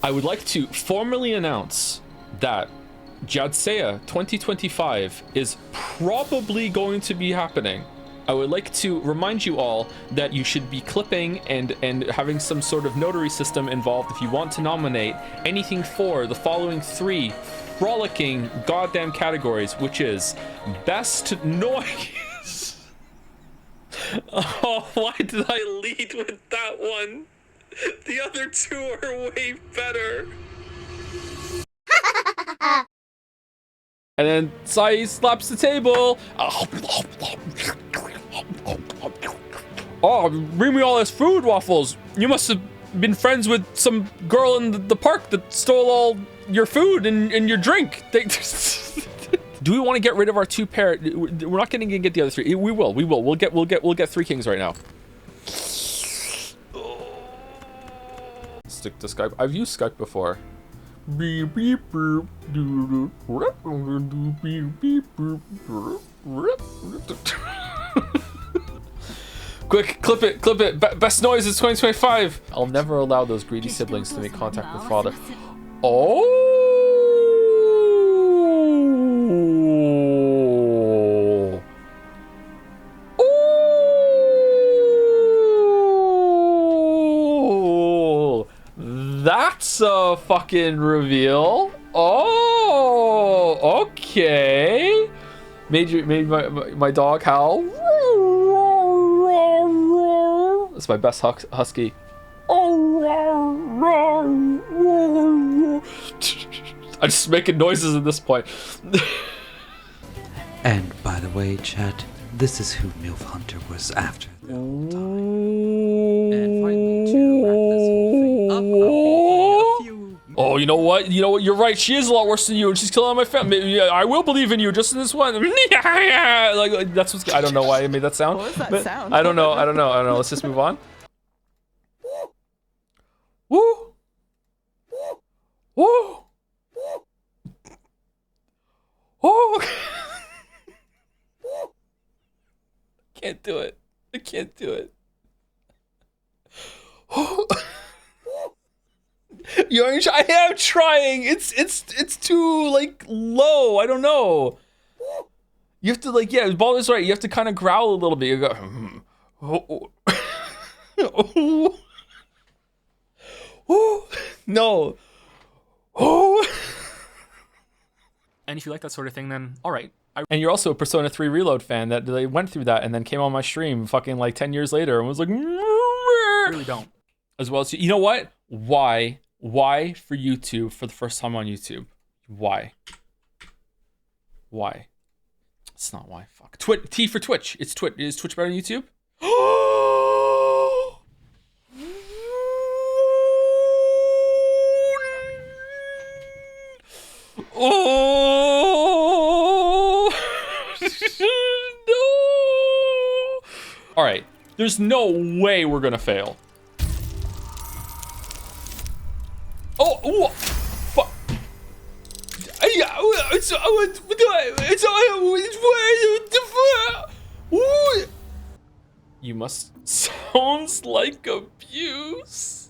I would like to formally announce that Jadseya 2025 is probably going to be happening. I would like to remind you all that you should be clipping and having some sort of notary system involved if you want to nominate anything for the following 3 frolicking goddamn categories, which is best noise. Oh, why did I lead with that one? The other 2 are way better. And then Sai slaps the table. Oh, bring me all this food, Waffles. You must have been friends with some girl in the park that stole all your food and your drink. Do we want to get rid of our 2 pair? We're not going to get the other 3. We will. We'll get 3 kings right now. Stick to Skype. I've used Skype before. Quick, clip it. Best noise is 2025. I'll never allow those greedy siblings to make contact with father. Oh. That's a fucking reveal. Oh, okay. Made my dog howl. That's my best husky. I'm just making noises at this point. And by the way, chat, this is who MILF Hunter was after the whole time. And finally, to wrap this whole thing up, a few... Oh, you know what? You're right. She is a lot worse than you, and she's killing all my family. Yeah, I will believe in you, just in this one. like that's what's. I don't know why I made that sound. What was that sound? I don't know. Let's just move on. Woo! Woo! Oh! Can't do it. I can't do it. I am trying. It's too like low. I don't know. You have to like Ball is right. You have to kind of growl a little bit. You go. No. And if you like that sort of thing, then all right. And you're also a Persona 3 Reload fan that they went through that and then came on my stream fucking like 10 years later and was like, really don't. As well as, you know what? Why for YouTube for the first time on YouTube? Why? It's not why. Fuck. T for Twitch. It's Twitch. Is Twitch better than YouTube? Oh no! All right, there's no way we're gonna fail. Oh, fuck! You must sounds like abuse.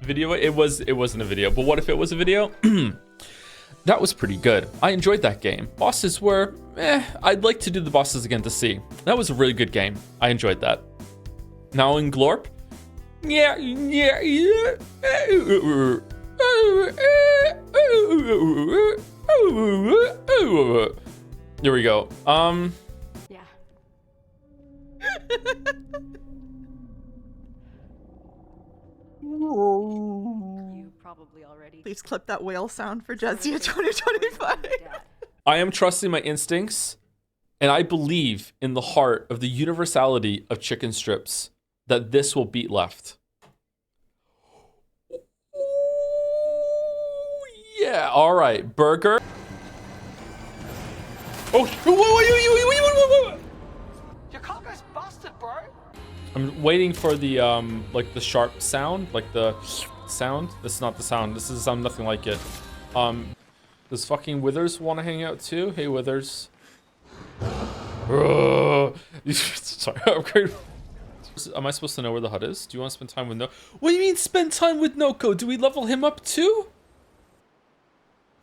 Video. It wasn't a video, but what if it was a video? That was pretty good. I enjoyed that game. Bosses were I'd like to do the bosses again to see. That was a really good game. I enjoyed that. Now in Glorp, yeah. There we go. Yeah. You probably already. Please clip that whale sound for Jadzia 2025. I am trusting my instincts, and I believe in the heart of the universality of chicken strips that this will beat left. Yeah, all right, burger. Oh, Your cargo's busted, bro. I'm waiting for the like the sharp sound, like the sound. This is not the sound. This is sound nothing like it. Does fucking Withers want to hang out too? Hey, Withers. Sorry, upgrade. Am I supposed to know where the hut is? Do you want to spend time with No? What do you mean spend time with Noko? Do we level him up too?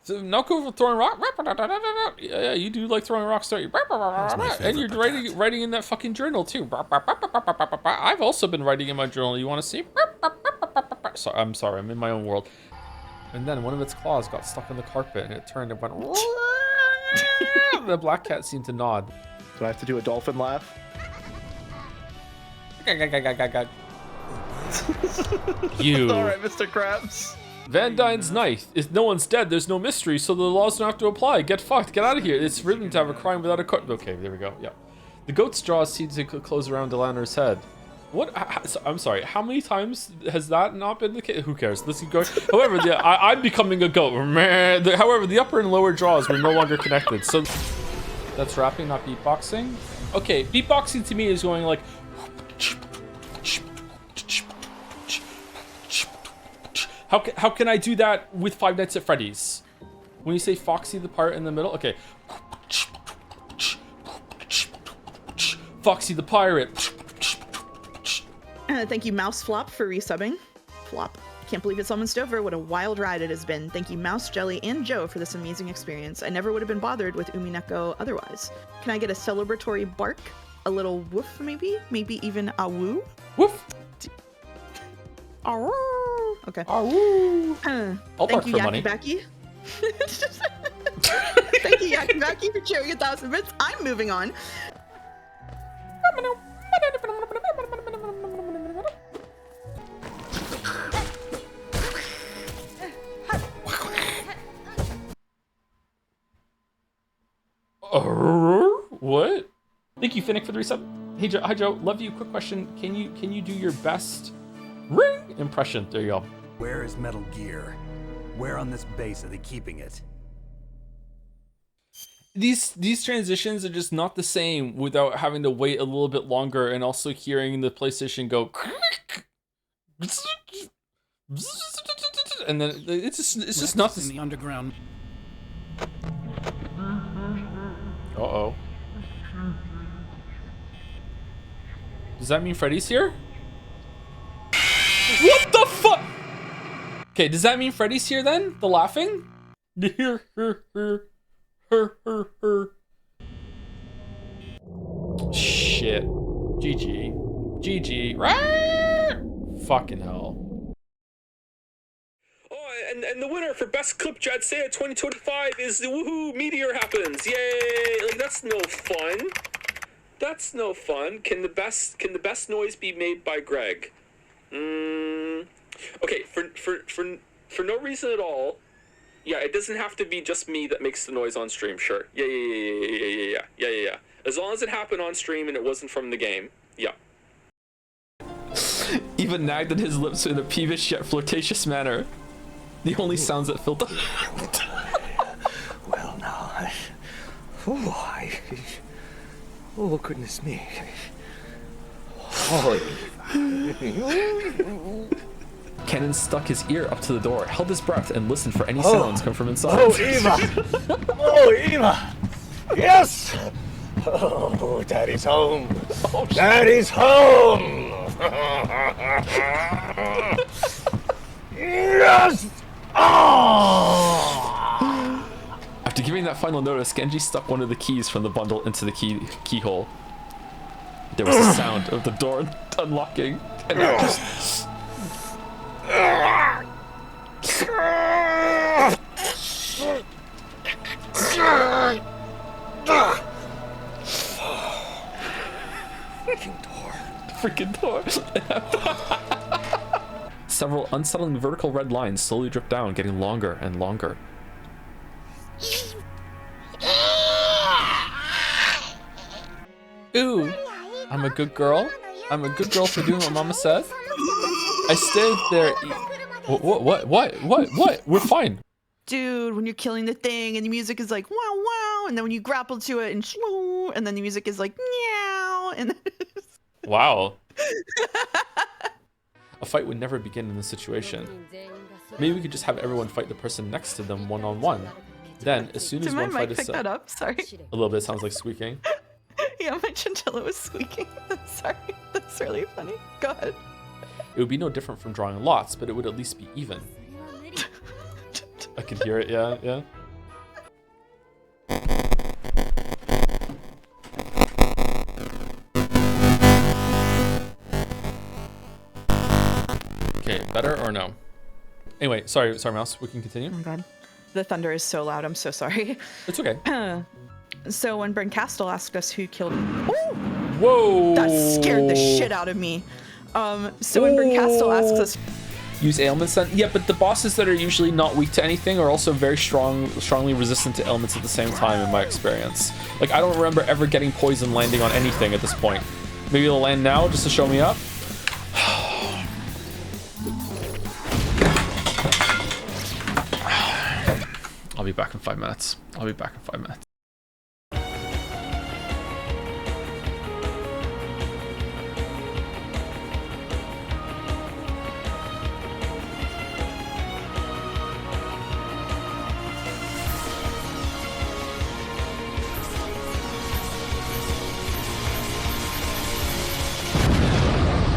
So Noko for throwing rock? Yeah, you do like throwing rocks, don't you? And you're writing in that fucking journal too. I've also been writing in my journal. You want to see? So, I'm sorry, I'm in my own world. And then one of its claws got stuck in the carpet and it turned and went. The black cat seemed to nod. Do I have to do a dolphin laugh? You. Alright, Mr. Krabs. Van Dyne's knife. If no one's dead, there's no mystery, so the laws don't have to apply. Get fucked. Get out of here. It's written to have a crime without a court. Okay, there we go. Yeah. The goat's jaws seem to close around Delanor's head. What? I'm sorry. How many times has that not been the case? Who cares? Let's keep going. However, I'm becoming a goat. However, the upper and lower jaws were no longer connected. So that's rapping, not beatboxing. Okay, beatboxing to me is going like. How can I do that with Five Nights at Freddy's? When you say Foxy the pirate in the middle, okay. Foxy the pirate. Thank you, Mouse Flop, for resubbing. Flop. Can't believe it's almost over. What a wild ride it has been. Thank you, Mouse, Jelly, and Joe for this amazing experience. I never would have been bothered with Umineko otherwise. Can I get a celebratory bark? A little woof, maybe? Maybe even a woo? Woof. Arr. Okay. Awoo. I'll Thank bark you, for Yaki money. Baki. Thank you, Yaki Baki, for sharing 1,000 bits. I'm moving on. What? Thank you, Finnick, for the resub. Hey, hi Joe. Love you. Quick question. Can you do your best ring impression? There you go. Where is Metal Gear? Where on this base are they keeping it? These transitions are just not the same without having to wait a little bit longer and also hearing the PlayStation go and then it's just not in the underground. Uh-oh. Does that mean Freddy's here? What the fuck? Okay, does that mean Freddy's here then? The laughing? Shit. GG. GG. Fucking hell. Oh, and the winner for Best Clip Jadsea 2025 is the Woohoo Meteor Happens. Yay! Like, that's no fun. That's no fun. Can the best noise be made by Greg? Okay, for no reason at all. Yeah, it doesn't have to be just me that makes the noise on stream, sure. Yeah. As long as it happened on stream and it wasn't from the game, yeah. Even nagged at his lips in a peevish yet flirtatious manner. The only sounds that filter. Well, now, oh, goodness me. Oh, Kenan stuck his ear up to the door, held his breath, and listened for any sounds come from inside. Oh, Eva! Oh, Eva! Yes! Oh, Daddy's home! Oh, Daddy's home! Yes! Oh! After giving that final notice, Genji stuck one of the keys from the bundle into the keyhole. There was a sound of the door unlocking, and it just... Freaking door. Several unsettling vertical red lines slowly drip down, getting longer and longer. Ooh, I'm a good girl. I'm a good girl for doing what Mama said. I stayed there. What? We're fine. Dude, when you're killing the thing and the music is like wow wow, and then when you grapple to it and shoo, and then the music is like meow, and then wow. A fight would never begin in this situation. Maybe we could just have everyone fight the person next to them one-on-one. Then, as soon as did my one fight mic is pick set, that up? Sorry. a little bit sounds like squeaking. Yeah, my chinchilla was squeaking. Sorry, that's really funny. Go ahead. It would be no different from drawing lots, but it would at least be even. I can hear it, yeah, yeah. Okay, better or no? Anyway, sorry, Mouse, we can continue. Oh my god. The thunder is so loud, I'm so sorry. It's okay. So when Bernkastel asked us who killed him, Whoa! that scared the shit out of me. So when Bernkastel asks us, use ailments then? Yeah, but the bosses that are usually not weak to anything are also very strongly resistant to ailments at the same time in my experience. Like, I don't remember ever getting poison landing on anything at this point. Maybe it'll land now just to show me up. I'll be back in 5 minutes.